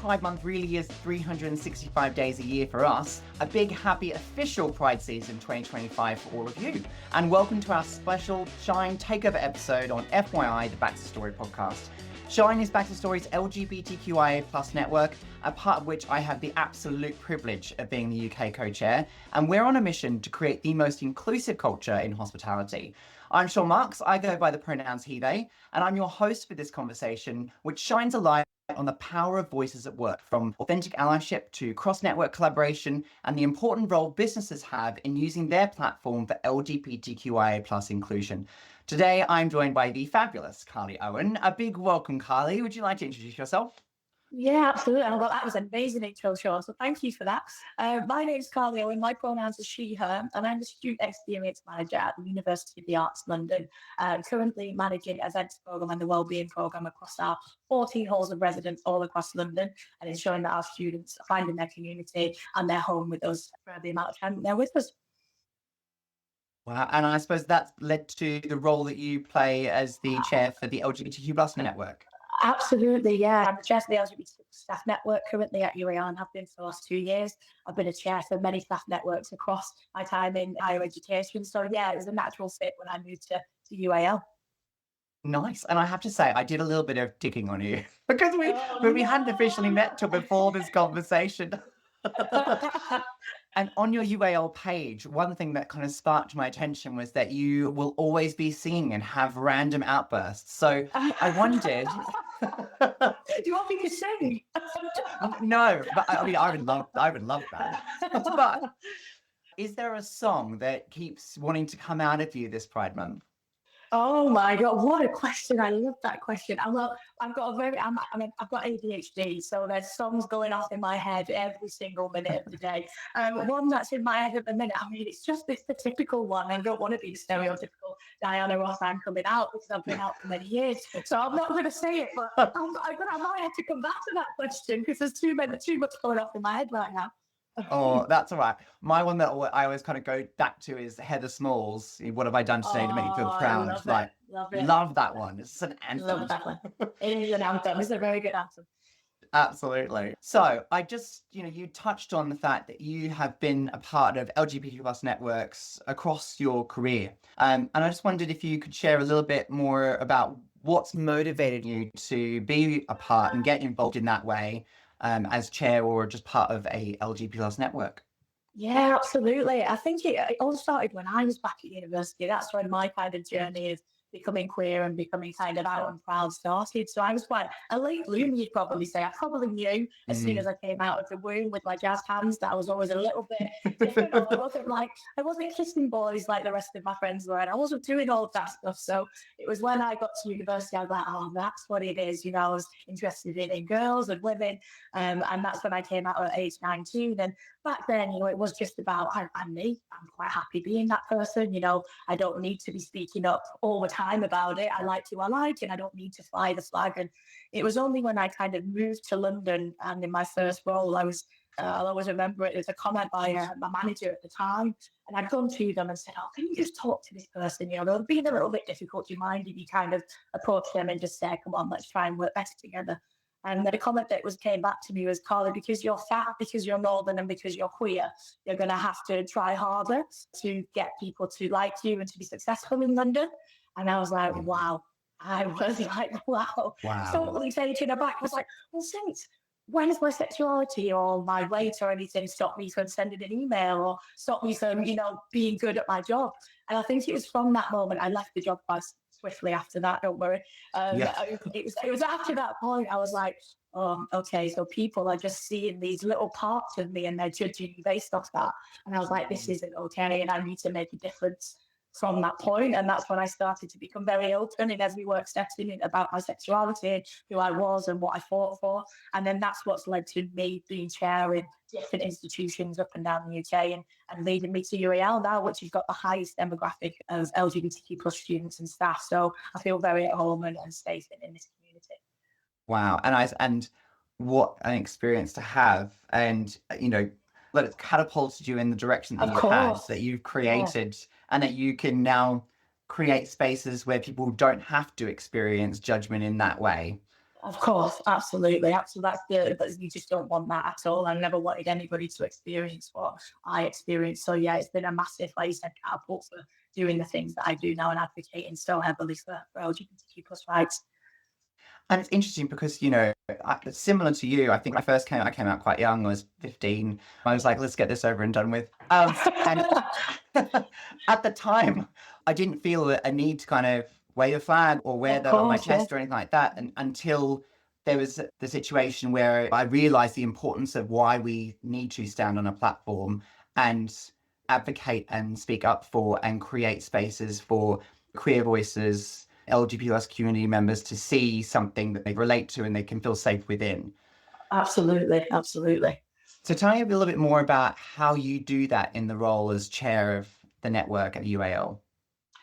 Pride Month really is 365 days a year for us. A big, happy, official Pride season 2025 for all of you. And welcome to our special Shine Takeover episode on FYI, the BaxterStorey podcast. Shine is BaxterStorey's LGBTQIA+ network, a part of which I have the absolute privilege of being the UK co-chair, and we're on a mission to create the most inclusive culture in hospitality. I'm Sean Marcs, I go by the pronouns he, they, and I'm your host for this conversation, which shines a light on the power of voices at work, from authentic allyship to cross-network collaboration, and the important role businesses have in using their platform for LGBTQIA+ inclusion. Today, I'm joined by the fabulous Carley Owen. A big welcome, Carley. Would you like to introduce yourself? Yeah, absolutely. Well, that was an amazing intro, Sean. So thank you for that. My name is Carley Owen. My pronouns are she, her, and I'm the Student Experience Manager at the University of the Arts, London. Currently managing events program and the wellbeing program across our 14 halls of residence all across London, and ensuring that our students are finding their community and their home with us for the amount of time they're with us. Wow, and I suppose that's led to the role that you play as the chair for the LGBTQ+ network. Absolutely, yeah. I'm the chair for the LGBT staff network currently at UAL and have been for the last 2 years. I've been a chair for many staff networks across my time in higher education. So yeah, it was a natural fit when I moved to UAL. Nice. And I have to say, I did a little bit of digging on you because we hadn't officially met till before this conversation. And on your UAL page, one thing that kind of sparked my attention was that you will always be singing and have random outbursts. So I wondered. Do you want me to sing? No, but I mean, I would love that. But is there a song that keeps wanting to come out of you this Pride Month? Oh my God, what a question. I love that question. Well, I've got ADHD, so there's songs going off in my head every single minute of the day. One that's in my head at the minute, I mean, it's the typical one. I don't want to be the stereotypical Diana Ross I'm coming out because I've been out for many years. So I'm not going to say it, but I might have to come back to that question because there's too much going off in my head right now. Oh, that's all right. My one that I always kind of go back to is Heather Small's "What Have I Done Today to Make You Feel Proud?" Love that one. It's an anthem. Love that one. It is an anthem. It's a very good anthem. Absolutely. So I just, you touched on the fact that you have been a part of LGBT+ networks across your career. And I just wondered if you could share a little bit more about what's motivated you to be a part and get involved in that way, as chair or just part of a LGBT+ network. Yeah, absolutely. I think it all started when I was back at university. That's when my kind of journey of becoming queer and becoming kind of out and proud started. So I was quite a late bloomer, you'd probably say. I probably knew as soon as I came out of the womb with my jazz hands that I was always a little bit different. I wasn't kissing boys like the rest of my friends were, and I wasn't doing all of that stuff. So it was when I got to university, I was like, oh, that's what it is. I was interested in girls and women. And that's when I came out at age 19. And back then, it was just about, I'm me. I'm quite happy being that person. I don't need to be speaking up all the time about it. I like who I like, and I don't need to fly the flag. And it was only when I kind of moved to London and in my first role, I'll always remember it as a comment by my manager at the time. And I'd gone to them and said, oh, can you just talk to this person? They're being a little bit difficult. Do you mind if you kind of approach them and just say, come on, let's try and work better together? And the comment that came back to me was, Carley, because you're fat, because you're northern, and because you're queer, you're going to have to try harder to get people to like you and to be successful in London. And I was like, wow. I was like, wow. Totally taken aback. I was like, well, since when has my sexuality or my weight or anything stopped me from sending an email or stopped me from, being good at my job? And I think it was from that moment I left the job quite swiftly after that, don't worry. It was after that point I was like, oh, okay, so people are just seeing these little parts of me and they're judging me based off that. And I was like, this isn't okay, and I need to make a difference from that point. And that's when I started to become very open in every work setting about my sexuality, who I was and what I fought for. And then that's what's led to me being chair in different institutions up and down the UK and leading me to UAL now, which has got the highest demographic of LGBTQ+ students and staff. So I feel very at home and safe in this community. Wow. And what an experience to have. And, that it's catapulted you in the direction that that you've created, and that you can now create spaces where people don't have to experience judgment in that way. Of course, absolutely. Absolutely. But you just don't want that at all. I never wanted anybody to experience what I experienced. So yeah, it's been a massive, like you said, catapult for doing the things that I do now and advocating so heavily for LGBTQ plus rights. And it's interesting because, similar to you, I think I came out quite young. I was 15. I was like, let's get this over and done with. And at the time, I didn't feel a need to kind of wave a flag or wear Of that on my course, yeah. chest or anything like that. And until there was the situation where I realized the importance of why we need to stand on a platform and advocate and speak up for and create spaces for queer voices, LGBT plus community members to see something that they relate to and they can feel safe within. Absolutely, absolutely. So tell me a little bit more about how you do that in the role as chair of the network at UAL.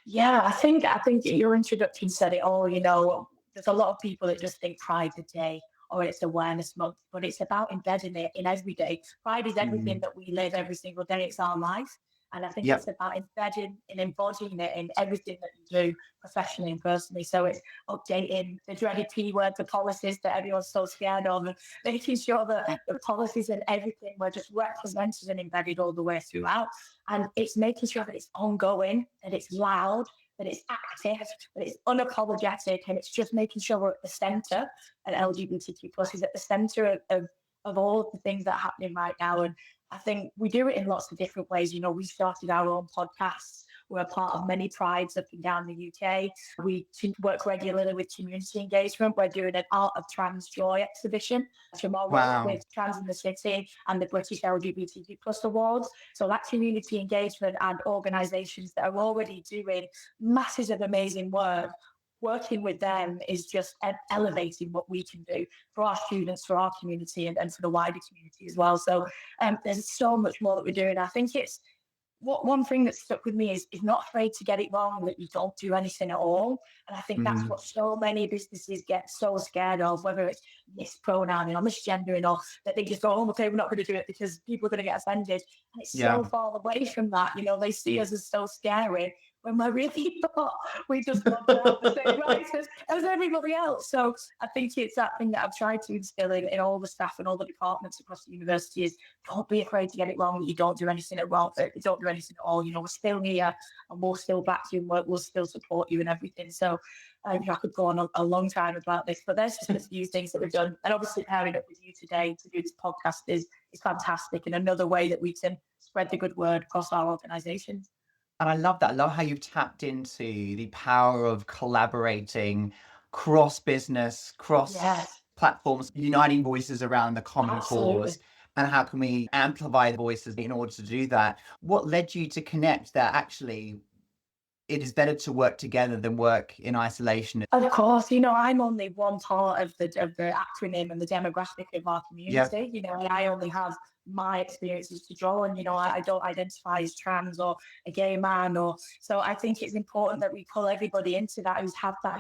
Yeah, I think your introduction said it all. There's a lot of people that just think Pride's a day or it's Awareness Month, but it's about embedding it in every day. Pride is everything that we live every single day. It's our life. And I think Yep. it's about embedding and embodying it in everything that you do professionally and personally. So it's updating the dreaded P word, the policies that everyone's so scared of, and making sure that the policies and everything were just represented and embedded all the way throughout. And it's making sure that it's ongoing, that it's loud, that it's active, that it's unapologetic, and it's just making sure we're at the centre, and LGBTQ plus is at the centre of all of the things that are happening right now. And I think we do it in lots of different ways. We started our own podcasts. We're a part of many prides up and down the UK. We work regularly with community engagement. We're doing an Art of Trans Joy exhibition tomorrow Wow. with Trans in the City and the British LGBTQ Plus Awards. So that community engagement and organisations that are already doing masses of amazing work, working with them is just elevating what we can do for our students, for our community, and for the wider community as well. So there's so much more that we're doing. I think it's one thing that stuck with me is not afraid to get it wrong, that you don't do anything at all. And I think that's what so many businesses get so scared of, whether it's mispronouncing or misgendering, or that they just go, oh, okay, we're not going to do it because people are going to get offended. And it's so far away from that. They see us as so scary when we're really not. We just want to have the same rights as everybody else. So I think it's that thing that I've tried to instill in all the staff and all the departments across the university is don't be afraid to get it wrong. You don't do anything wrong. You don't do anything at all. We're still here and we'll still back you and we'll still support you and everything. So I could go on a long time about this, but there's just a few things that we've done. And obviously pairing up with you today to do this podcast is fantastic, and another way that we can spread the good word across our organisations. And I love that. I love how you've tapped into the power of collaborating cross business, cross platforms, uniting voices around the common cause. And how can we amplify the voices in order to do that? What led you to connect that actually it is better to work together than work in isolation? Of course, I'm only one part of the acronym and the demographic of our community, and I only have my experiences to draw on. I don't identify as trans or a gay man, so I think it's important that we pull everybody into that who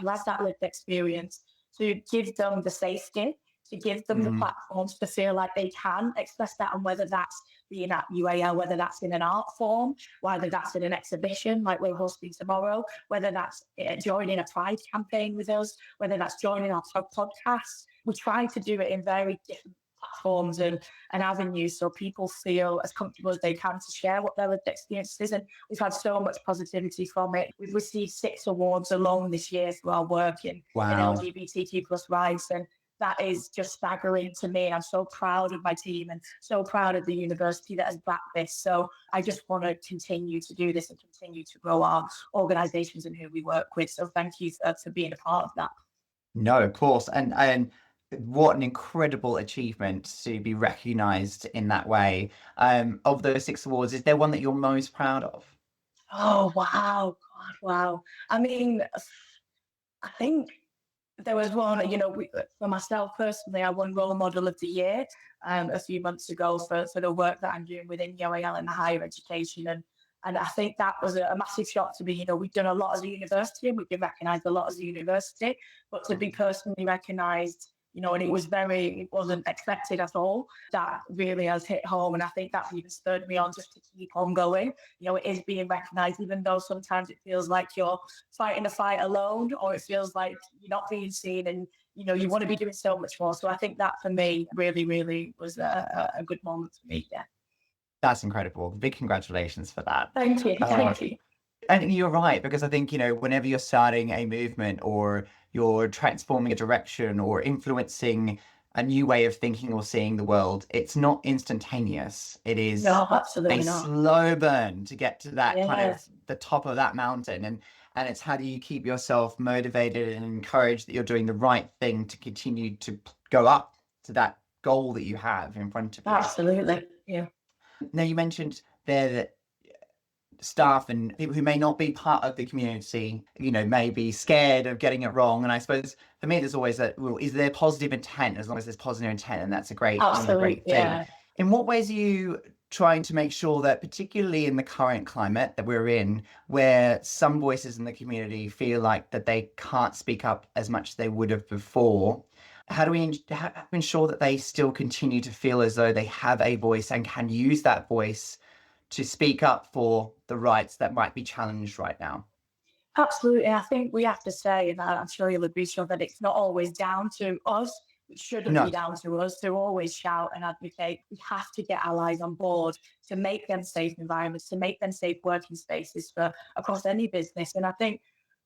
has that lived experience, to give them the safety, to give them the platforms to feel like they can express that, and whether that's being at UAL, whether that's in an art form, whether that's in an exhibition like we're hosting tomorrow, whether that's joining a Pride campaign with us, whether that's joining our podcast. We try to do it in very different platforms and avenues so people feel as comfortable as they can to share what their lived experience is. And we've had so much positivity from it. We've received 6 awards alone this year through our work in LGBTQ plus rights, and that is just staggering to me. I'm so proud of my team and so proud of the university that has backed this. So I just want to continue to do this and continue to grow our organisations and who we work with. So thank you for being a part of that. No, of course. And what an incredible achievement to be recognised in that way. Of those 6 awards, is there one that you're most proud of? Oh, wow. God, wow. I mean, I think there was one, for myself personally, I won Role Model of the Year a few months ago for the work that I'm doing within UAL and the higher education. And I think that was a massive shock to me. We've done a lot as a university and we've been recognised a lot as a university, but to be personally recognised, and it wasn't expected at all. That really has hit home. And I think that's even spurred me on just to keep on going. It is being recognised, even though sometimes it feels like you're fighting a fight alone, or it feels like you're not being seen and you want to be doing so much more. So I think that for me really, really was a good moment for me. Yeah. That's incredible. Big congratulations for that. Thank you. Thank you. And you're right, because I think, whenever you're starting a movement or you're transforming a direction or influencing a new way of thinking or seeing the world, it's not instantaneous. It is No, a absolutely not. slow burn to get to that kind Yeah. of the top of that mountain. And it's how do you keep yourself motivated and encouraged that you're doing the right thing to continue to go up to that goal that you have in front of you. Absolutely. Yeah. Now, you mentioned there that staff and people who may not be part of the community, may be scared of getting it wrong. And I suppose for me, there's always that, well, is there positive intent? As long as there's positive intent, and that's a great, Absolutely. great thing. Yeah. In what ways are you trying to make sure that, particularly in the current climate that we're in, where some voices in the community feel like that they can't speak up as much as they would have before, how do we ensure that they still continue to feel as though they have a voice and can use that voice to speak up for the rights that might be challenged right now? Absolutely. I think we have to say, and I'm sure you'll agree, Sean, that it's not always down to us. It shouldn't No. be down to us to always shout and advocate. We have to get allies on board to make them safe environments, to make them safe working spaces for across any business. And I think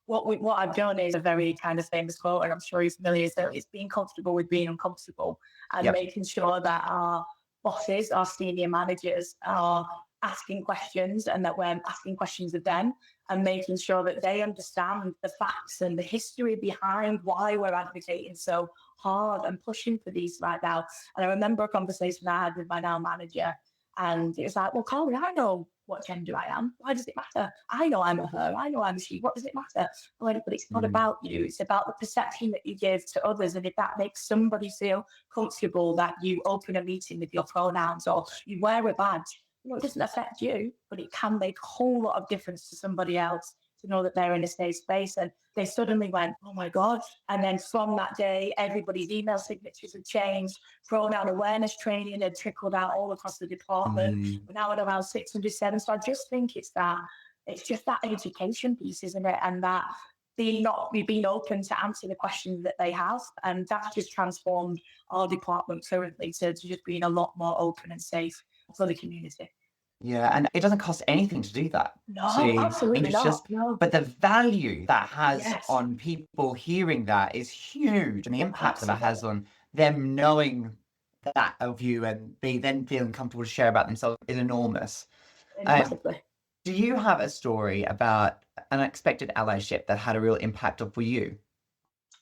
what I've done is a very kind of famous quote, and I'm sure you're familiar, is that it's being comfortable with being uncomfortable, and Yep. making sure that our bosses, our senior managers are asking questions, and that we're asking questions of them, and making sure that they understand the facts and the history behind why we're advocating so hard and pushing for these right now. And I remember a conversation I had with my now manager, and it was like, well, Carley, I know what gender I am. Why does it matter? I know I'm a her. I know I'm a she. What does it matter? But it's not about you. It's about the perception that you give to others. And if that makes somebody feel comfortable that you open a meeting with your pronouns or you wear a badge, it doesn't affect you, but it can make a whole lot of difference to somebody else to know that they're in a safe space. And they suddenly went, oh my God. And then from that day, everybody's email signatures had changed. Pronoun awareness training had trickled out all across the department. We're now at around 607. So I just think it's just that education piece, isn't it? And that being open to answer the questions that they have. And that's just transformed our department currently to just being a lot more open and safe for the community. Yeah, and it doesn't cost anything to do that. No, absolutely not. No. But the value that has Yes. on people hearing that is huge, and the impact that it has on them knowing that of you and then feeling comfortable to share about themselves is enormous. Exactly. Do you have a story about an unexpected allyship that had a real impact for you?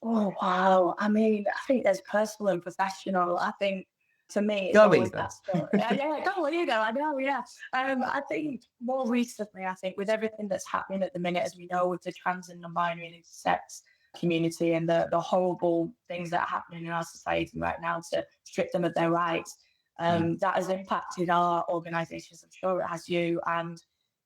Oh, wow. I mean, I think there's personal and professional. I think to me, it's Go always either. that story. Yeah, go on, I know, yeah. I think more recently, with everything that's happening at the minute, as we know, with the trans and non-binary and intersex community and the horrible things that are happening in our society right now to strip them of their rights, that has impacted our organisations. I'm sure it has you, and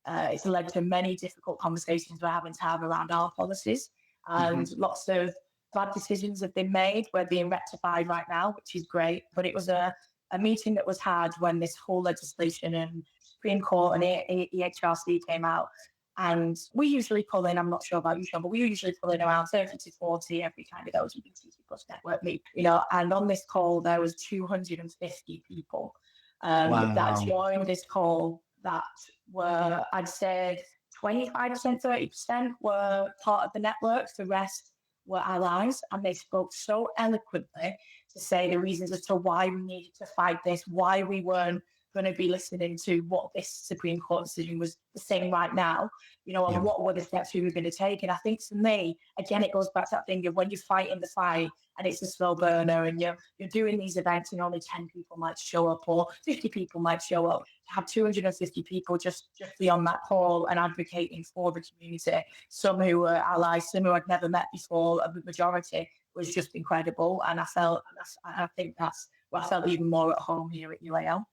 it's led to many difficult conversations we're having to have around our policies, and lots of bad decisions have been made. We're being rectified right now, which is great. But it was a meeting that was had when this whole legislation and Supreme Court and EHRC came out. And we usually pull in, I'm not sure about you, Sean, but we usually pull in around 30 to 40 every kind of LGBT plus network meet, and on this call, there was 250 people that joined this call that were, I'd say, 25%, 30% were part of the network. The rest were allies, and they spoke so eloquently to say the reasons as to why we needed to fight this, why we weren't going to be listening to what this Supreme Court decision was saying right now, and what were the steps we were going to take. And I think for me, again, it goes back to that thing of when you're fighting the fight and it's a slow burner and you're doing these events and only 10 people might show up or 50 people might show up, to have 250 people just be on that call and advocating for the community, some who were allies, some who I'd never met before, the majority, was just incredible. And I think that's where I felt even more at home here at UAL.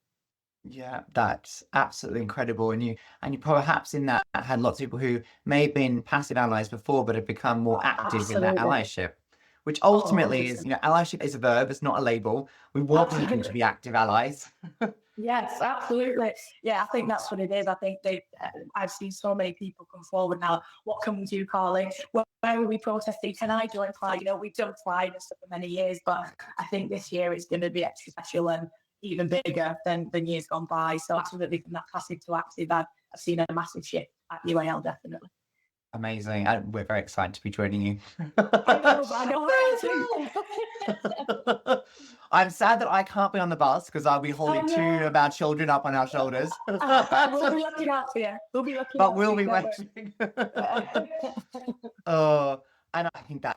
Yeah, that's absolutely incredible. And you perhaps in that had lots of people who may have been passive allies before, but have become more active in that allyship, which ultimately is, allyship is a verb, it's not a label. We want people to be active allies. Yes, absolutely. Yeah, I think that's what it is. I think I've seen so many people come forward now. What can we do, Carly? Where are we protesting? Can I join Pride? We've done Pride and stuff for many years, but I think this year it's going to be extra special and even bigger than years gone by. So absolutely, from that passive to active, I've seen a massive shift at UAL, definitely. Amazing. And we're very excited to be joining you. I know. I'm sad that I can't be on the bus because I'll be holding two of our children up on our shoulders. We'll be looking out for you. We'll be looking But out we'll for be you. waiting. Oh, and I think that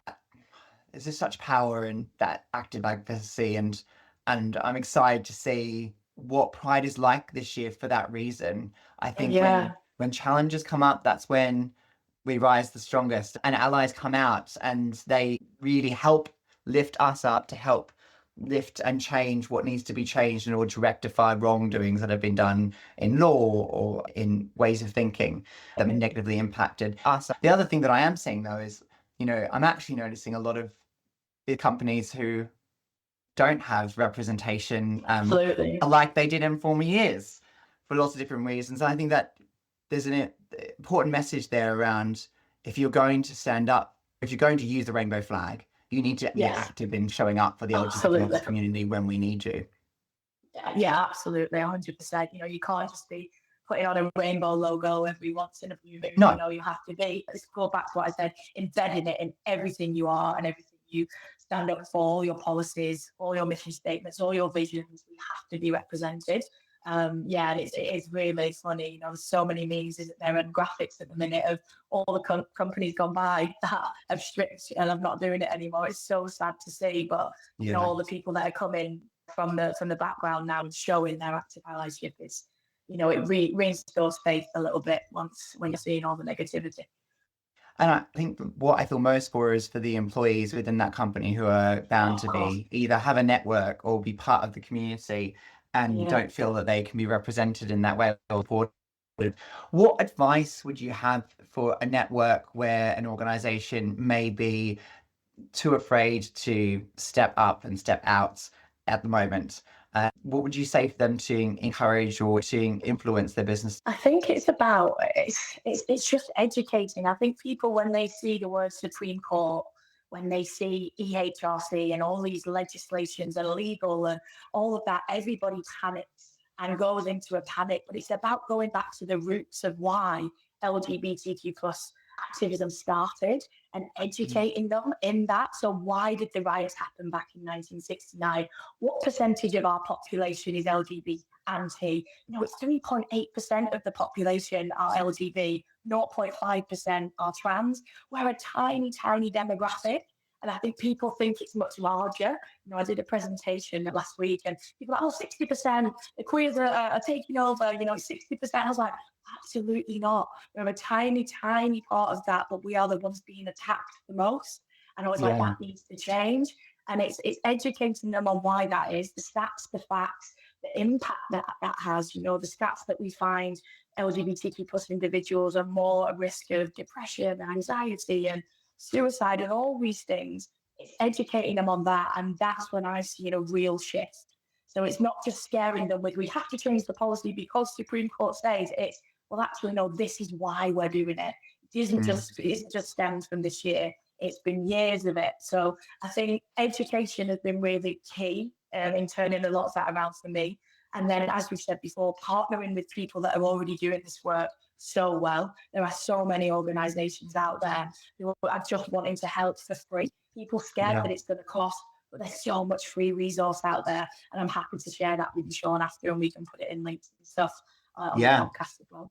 there's just such power in that active advocacy, and I'm excited to see what Pride is like this year for that reason. I think when challenges come up, that's when we rise the strongest, and allies come out and they really help lift us up to help lift and change what needs to be changed in order to rectify wrongdoings that have been done in law or in ways of thinking that have negatively impacted us. The other thing that I am seeing though is, I'm actually noticing a lot of big companies who don't have representation like they did in former years for lots of different reasons. And I think that there's an important message there around, if you're going to stand up, if you're going to use the rainbow flag, you need to be active in showing up for the LGBT community when we need you. Yeah, absolutely, 100%. You can't just be putting on a rainbow logo every once in a blue moon. No. You have to be, let's go back to what I said, embedding it in everything you are and everything you stand up for, all your policies, all your mission statements, all your visions. We have to be represented. And it is really funny. There's so many memes, isn't there, and graphics at the minute of all the companies gone by that have stripped and I'm not doing it anymore. It's so sad to see, but all the people that are coming from the background now and showing their active allyship is, it restores faith a little bit when you're seeing all the negativity. And I think what I feel most for is for the employees within that company who are bound to be either have a network or be part of the community and don't feel that they can be represented in that way. What advice would you have for a network where an organization may be too afraid to step up and step out at the moment? What would you say for them to encourage or to influence their business? I think it's just educating. I think people, when they see the word Supreme Court, when they see EHRC and all these legislations and legal and all of that, everybody panics and goes into a panic. But it's about going back to the roots of why LGBTQ plus activism started and educating them in that. So why did the riots happen back in 1969? What percentage of our population is LGBT anti? It's 3.8% of the population are LGBT, 0.5% are trans. We're a tiny, tiny demographic. And I think people think it's much larger. I did a presentation last week and people are like, 60%, the queers are taking over, 60%. I was like, absolutely not. We're a tiny, tiny part of that, but we are the ones being attacked the most. And I was like, that needs to change. And it's educating them on why that is, the stats, the facts, the impact that has, the stats that we find LGBTQ plus individuals are more at risk of depression and anxiety and suicide and all these things. It's educating them on that. And that's when I've seen a real shift. So it's not just scaring them with, we have to change the policy because Supreme Court says it's, well, actually, no, this is why we're doing it. It isn't just stems from this year. It's been years of it. So I think education has been really key in turning a lot of that around for me. And then, as we've said before, partnering with people that are already doing this work so well. There are so many organisations out there who are just wanting to help for free. People scared that it's going to cost, but there's so much free resource out there. And I'm happy to share that with you, Sean, after, and we can put it in links and stuff on the podcast as well.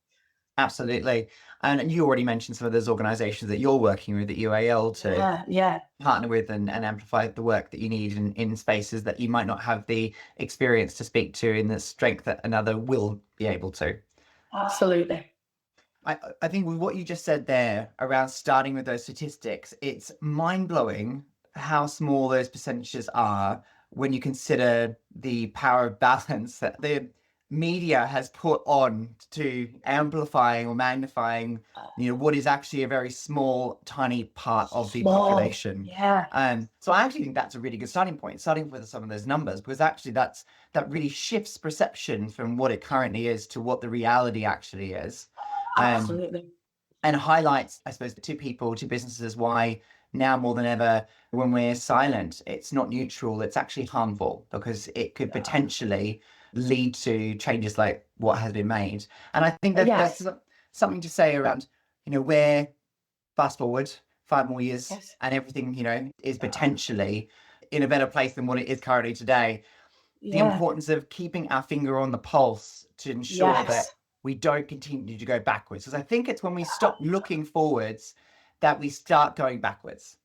Absolutely. And you already mentioned some of those organisations that you're working with at UAL to partner with and amplify the work that you need in spaces that you might not have the experience to speak to in the strength that another will be able to. Absolutely. I think with what you just said there around starting with those statistics, it's mind-blowing how small those percentages are when you consider the power of balance that the media has put on to amplifying or magnifying, what is actually a very small, tiny part of the population. Yeah. So I actually think that's a really good starting point, starting with some of those numbers, because actually that really shifts perception from what it currently is to what the reality actually is. Absolutely. And highlights, I suppose, to people, to businesses, why now more than ever, when we're silent, it's not neutral, it's actually harmful, because it could potentially lead to changes like what has been made. And I think that that's something to say around, where fast forward 5 more years and everything, is potentially in a better place than what it is currently today. The importance of keeping our finger on the pulse to ensure that we don't continue to go backwards. Because I think it's when we stop looking forwards that we start going backwards.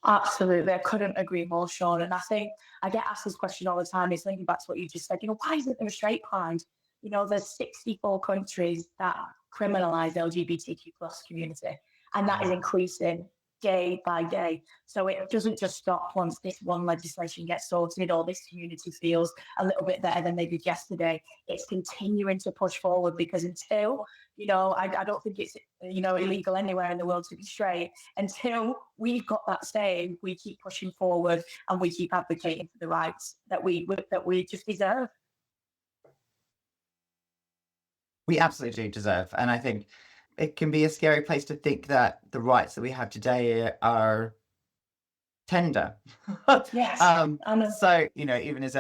Absolutely. I couldn't agree more, Sean. And I think I get asked this question all the time. It's thinking back to what you just said, why isn't there a straight pride? There's 64 countries that criminalize LGBTQ plus community, and that is increasing day by day. So it doesn't just stop once this one legislation gets sorted or this community feels a little bit better than they did yesterday. It's continuing to push forward, because until, I don't think it's, illegal anywhere in the world to be straight. Until we've got that saying, we keep pushing forward and we keep advocating for the rights that we just deserve. We absolutely do deserve. And I think it can be a scary place to think that the rights that we have today are tender. Yes. So, even as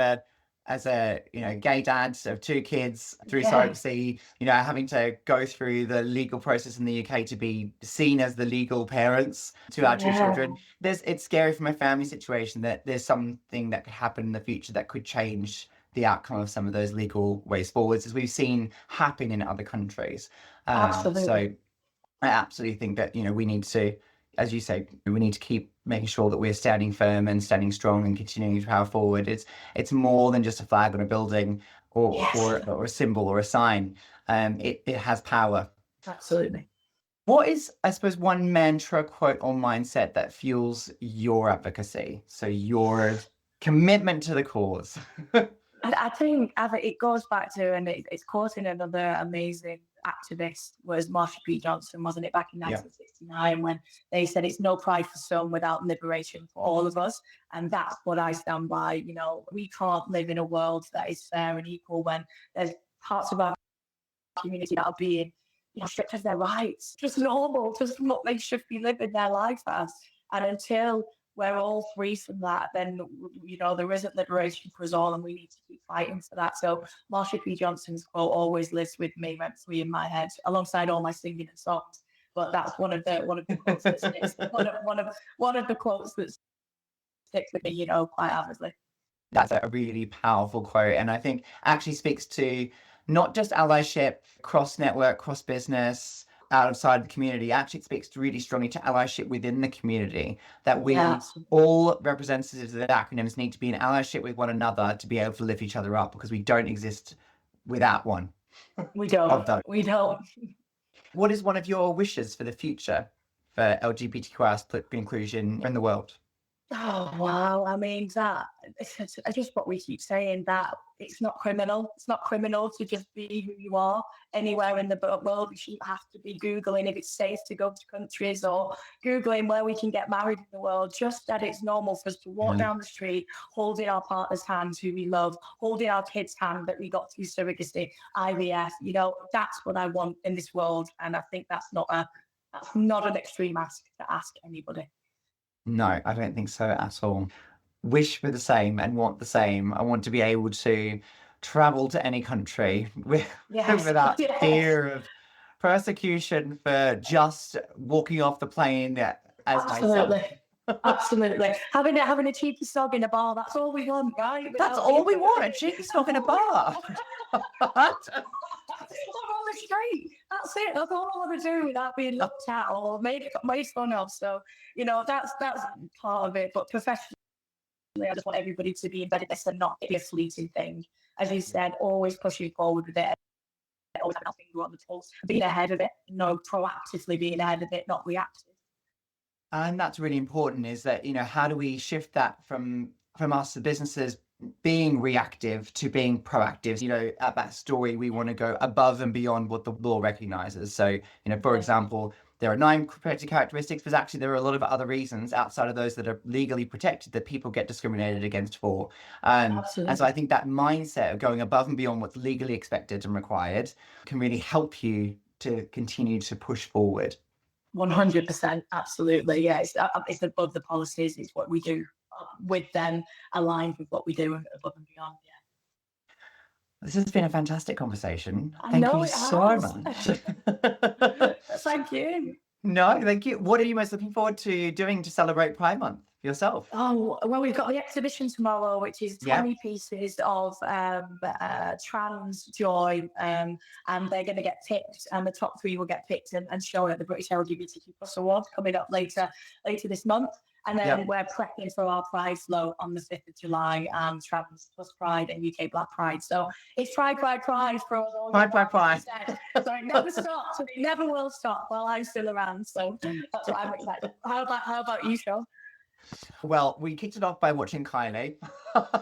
a gay dad of 2 kids through surrogacy, having to go through the legal process in the UK to be seen as the legal parents to our 2 children, it's scary from a family situation that there's something that could happen in the future that could change the outcome of some of those legal ways forwards, as we've seen happen in other countries. Absolutely. So I absolutely think that, we need to, as you say, we need to keep making sure that we're standing firm and standing strong and continuing to power forward. It's more than just a flag on a building or a symbol or a sign. It has power. Absolutely. What is, I suppose, one mantra, quote, or mindset that fuels your advocacy? So your commitment to the cause. I think it goes back to, and it's quoting another amazing activist, was Marsha P. Johnson, wasn't it, back in 1969, when they said it's no pride for some without liberation for all of us. And that's what I stand by. We can't live in a world that is fair and equal when there's parts of our community that are being stripped of their rights, just normal, just what they should be living their life as. And until we're all free from that, then there isn't liberation for us all, and we need to keep fighting for that. So Marsha P. Johnson's quote always lives with me, rent free in my head, alongside all my singing and songs. But that's one of the quotes that sticks. one of the quotes that sticks with me, quite avidly. That's a really powerful quote, and I think actually speaks to not just allyship, cross network, cross business, outside the community. Actually speaks really strongly to allyship within the community, that we all representatives of the acronyms need to be in allyship with one another to be able to lift each other up, because we don't exist without one. We don't. What is one of your wishes for the future for LGBTQIA inclusion in the world? Oh, wow. I mean, that it's just what we keep saying, that it's not criminal. It's not criminal to just be who you are anywhere in the world. You shouldn't have to be Googling if it's safe to go to countries, or Googling where we can get married in the world. Just that it's normal for us to walk down the street, holding our partner's hands who we love, holding our kids' hand that we got through surrogacy, IVF. That's what I want in this world. And I think that's not an extreme ask to ask anybody. No, I don't think so at all. Wish for the same and want the same. I want to be able to travel to any country without fear of persecution for just walking off the plane as myself. Absolutely. Having a cheeky snog in a bar, that's all we want, right? That's all we want, a cheeky snog in a bar. On the street. That's it. That's all I want to do without being looked at or made fun of. So, that's part of it. But professionally, I just want everybody to be embedded in this and not be a fleeting thing. As you said, always pushing forward with it. Always having our finger on the pulse, being ahead of it, proactively being ahead of it, not reactive. And that's really important, is that, how do we shift that from us, the businesses, being reactive to being proactive. You know, at BaxterStorey, we want to go above and beyond what the law recognizes. So, you know, for example, there are 9 protected characteristics, but actually there are a lot of other reasons outside of those that are legally protected that people get discriminated against for. And so I think that mindset of going above and beyond what's legally expected and required can really help you to continue to push forward. 100%, absolutely. Yeah, it's above the policies. It's what we do with them, aligned with what we do above and beyond. Yeah. This has been a fantastic conversation. I Thank know you it so has. much. Thank you. No, thank you. What are you most looking forward to doing to celebrate Pride Month yourself? Oh, well, we've got the exhibition tomorrow, which is Yeah. 20 pieces of trans joy, and they're going to get picked, and the top 3 will get picked and shown at the British LGBTQ+ Awards coming up later this month. And then we're prepping for our Pride float on the 5th of July, Trans Plus Pride and UK Black Pride. So it's Pride for us all. Pride. So it never stops, and it never will stop while I'm still around. So that's what I'm excited. How about you, Sean? Well, we kicked it off by watching Kylie.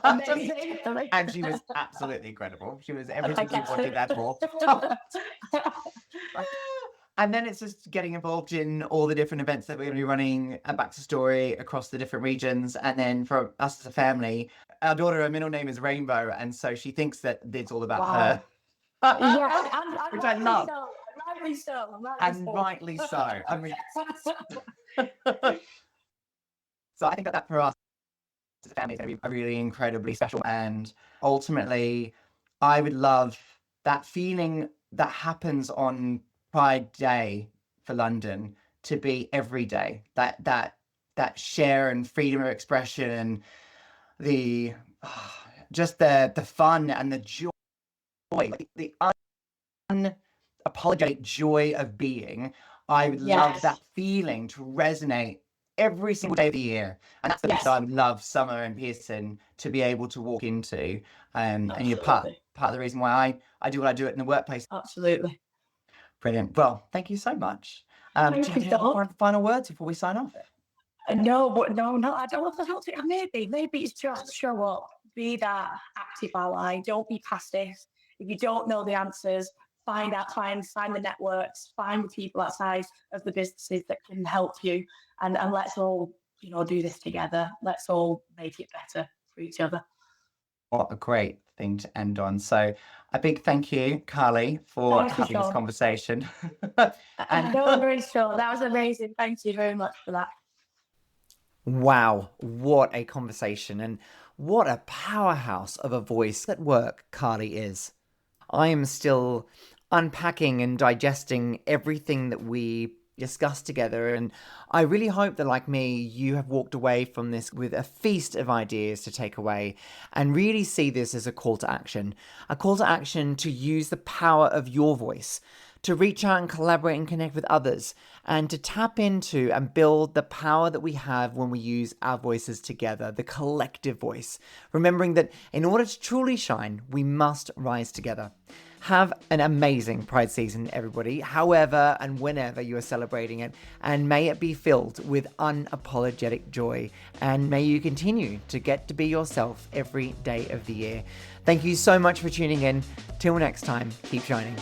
Amazing. And she was absolutely incredible. She was everything you wanted that for. And then it's just getting involved in all the different events that we're going to be running at BaxterStorey across the different regions. And then for us as a family, our daughter, her middle name is Rainbow. And so she thinks that it's all about her. Yeah, which I love. Rightly so. Rightly so. I mean, so I think that for us as a family is going to be really incredibly special. And ultimately, I would love that feeling that happens on Pride Day for London to be every day. That share and freedom of expression and the fun and the joy, the unapologetic joy of being. I would love that feeling to resonate every single day of the year. And that's the bit that I would love Summer and Pearson to be able to walk into. And you're part of the reason why I do what I do in the workplace. Absolutely. Brilliant. Well, thank you so much. Do you have any final words before we sign off? No, I don't think. Maybe it's just show up, be that active ally. Don't be passive. If you don't know the answers, find the networks, find the people outside of the businesses that can help you, and let's all do this together. Let's all make it better for each other. What a great thing to end on. So a big thank you, Carley, for having this conversation. No worries, Sean. That was amazing. Thank you very much for that. Wow, what a conversation, and what a powerhouse of a voice at work Carley is. I am still unpacking and digesting everything that we discussed together, and I really hope that, like me, you have walked away from this with a feast of ideas to take away and really see this as a call to action to use the power of your voice, to reach out and collaborate and connect with others, and to tap into and build the power that we have when we use our voices together, the collective voice, remembering that in order to truly shine, we must rise together. Have an amazing Pride season, everybody, however and whenever you are celebrating it, and may it be filled with unapologetic joy, and may you continue to get to be yourself every day of the year. Thank you so much for tuning in. Till next time, keep shining.